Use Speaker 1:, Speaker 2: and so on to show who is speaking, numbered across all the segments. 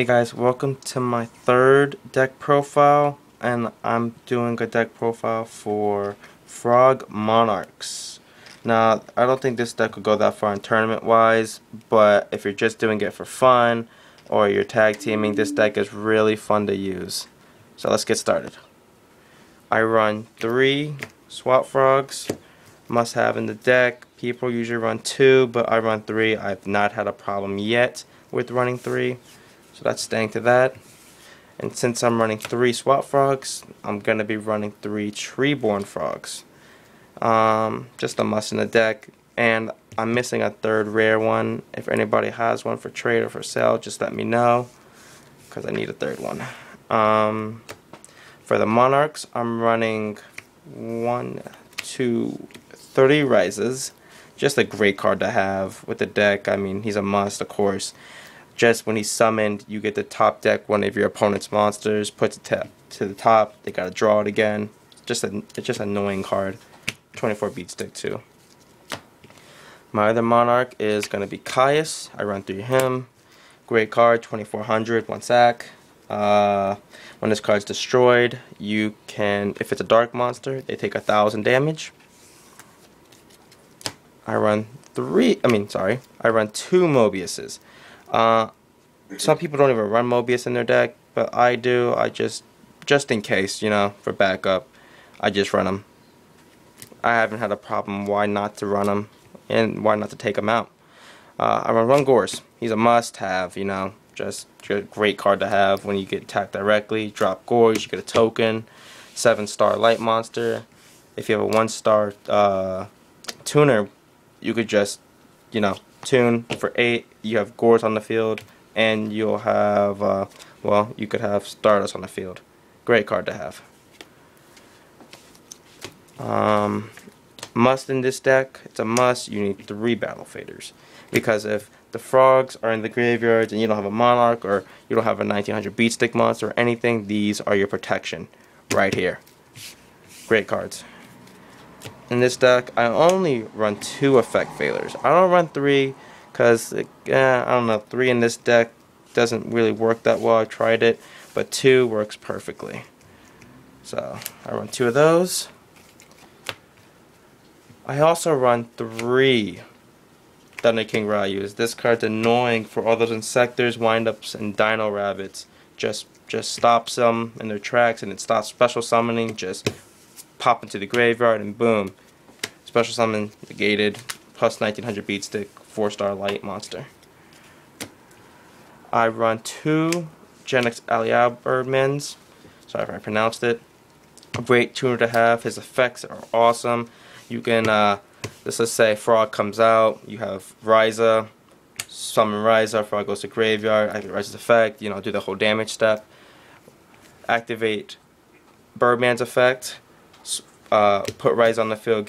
Speaker 1: Hey guys, welcome to my third deck profile, and I'm doing a deck profile for Frog Monarchs. Now, I don't think this deck will go that far in tournament wise, but if you're just doing it for fun or you're tag teaming, this deck is really fun to use. So let's get started. I run 3 Swap Frogs, must have in the deck. People usually run 2, but I run 3. I've not had a problem yet with running 3. So that's staying to that. And since I'm running 3 Swap Frogs, I'm going to be running 3 Treeborn Frogs. Just a must in the deck. And I'm missing a third rare one. If anybody has one for trade or for sale, just let me know, because I need a third one. For the Monarchs, I'm running 30 Rises. Just a great card to have with the deck. I mean, he's a must, of course. Just when he's summoned, you get to top deck one of your opponent's monsters, puts it to the top, they gotta draw it again. It's just an annoying card. 24 beat stick too. My other Monarch is gonna be Caius. I run through him. Great card, 2400, 1 sack. When this card's destroyed, you can, if it's a dark monster, they take 1000 damage. I run 2 Mobiuses. Some people don't even run Mobius in their deck, but I do. I just in case, you know, for backup, I just run them. I haven't had a problem why not to run them and why not to take them out. I run Gors. He's a must-have, you know, just a great card to have when you get attacked directly. Drop Gors, you get a token. 7-star light monster. If you have a 1-star tuner, you could just, you know, tune for 8. You have Gors on the field, and you'll have, well, you could have Stardust on the field. Great card to have. Must in this deck, it's a must, you need 3 Battle Faders. Because if the frogs are in the graveyards and you don't have a Monarch, or you don't have a 1900 beat stick monster or anything, these are your protection right here. Great cards. In this deck, I only run 2 effect failures. I don't run 3 because, I don't know, 3 in this deck doesn't really work that well. I tried it, but 2 works perfectly. So, I run 2 of those. I also run 3 Thunder King Ryus. This card's annoying for all those Insectors, Windups, and Dino Rabbits. Just stops them in their tracks, and it stops special summoning. Just pop into the graveyard and boom. Special summon negated, plus 1900 beat stick, 4-star light monster. I run 2 Genix Aliabermans. Sorry if I pronounced it. A great tuner to have. His effects are awesome. You can, let's just say Frog comes out, you have Ryza, summon Ryza, Frog goes to graveyard, activate Ryza's effect, you know, do the whole damage step. Activate Birdman's effect. Put Ryza on the field,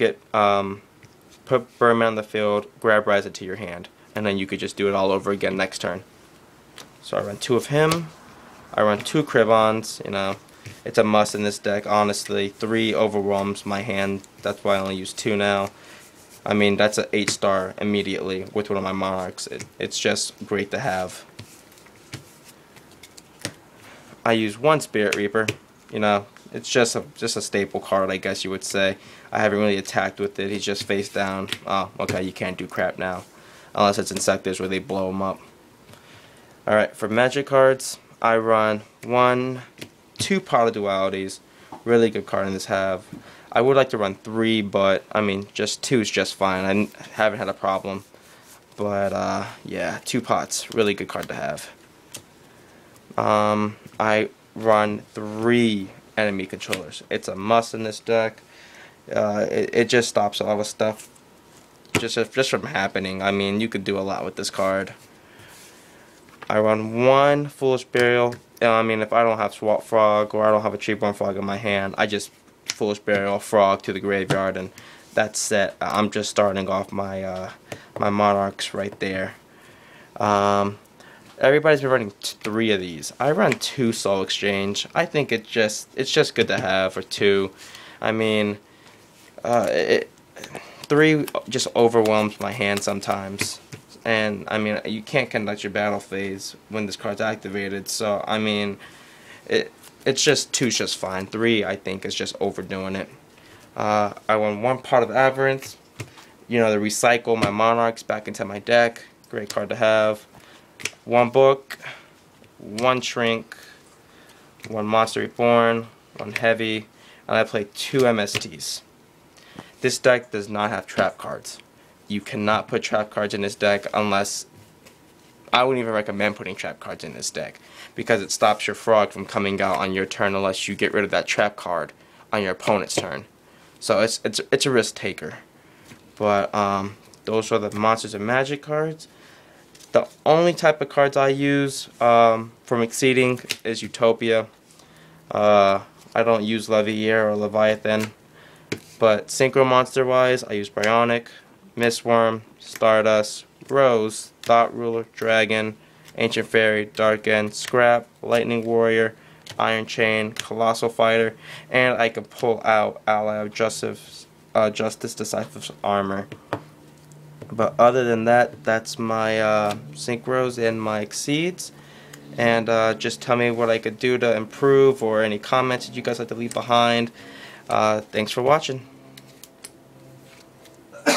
Speaker 1: put Birdman on the field, grab Ryza to your hand, and then you could just do it all over again next turn. So I run 2 of him. I run 2 Kribons, you know. It's a must in this deck, honestly. 3 overwhelms my hand. That's why I only use 2 now. I mean, that's an 8-star immediately with one of my Monarchs. It's just great to have. I use 1 Spirit Reaper, you know. It's just a staple card, I guess you would say. I haven't really attacked with it. He's just face down. Oh, okay, you can't do crap now. Unless it's Insectors where they blow him up. Alright, for Magic cards, I run 2 Pot of Dualities. Really good card in this have. I would like to run 3, but, I mean, just 2 is just fine. I haven't had a problem. But, yeah, 2 pots. Really good card to have. I run 3 enemy controllers. It's a must in this deck. It just stops all the stuff just from happening. I mean, you could do a lot with this card. I run 1 Foolish Burial. I mean, if I don't have Swap Frog or I don't have a Treeborn Frog in my hand, I just Foolish Burial Frog to the graveyard, and that's it. I'm just starting off my my Monarchs right there. Everybody's been running 3 of these. I run 2 Soul Exchange. I think it's just good to have for 2. I mean, 3 just overwhelms my hand sometimes. and I mean, you can't conduct your battle phase when this card's activated. So I mean, it's just 2's just fine. 3, I think, is just overdoing it. I won 1 part of Aberrant. You know, to recycle my Monarchs back into my deck. Great card to have. 1 book, 1 shrink, 1 Monster Reborn, 1 heavy, and I play 2 MSTs. This deck does not have trap cards. You cannot put trap cards in this deck unless... I wouldn't even recommend putting trap cards in this deck, because it stops your frog from coming out on your turn unless you get rid of that trap card on your opponent's turn. So it's a risk taker. But those are the Monsters and Magic cards. The only type of cards I use from Exceeding is Utopia. I don't use Leviair or Leviathan. But Synchro Monster wise, I use Bryonic, Mistworm, Stardust, Rose, Thought Ruler, Dragon, Ancient Fairy, Dark End, Scrap, Lightning Warrior, Iron Chain, Colossal Fighter, and I can pull out Ally of Justice, Decisive Armor. But other than that, that's my Synchros and my Exceeds. And just tell me what I could do to improve, or any comments that you guys like to leave behind. Thanks for watching.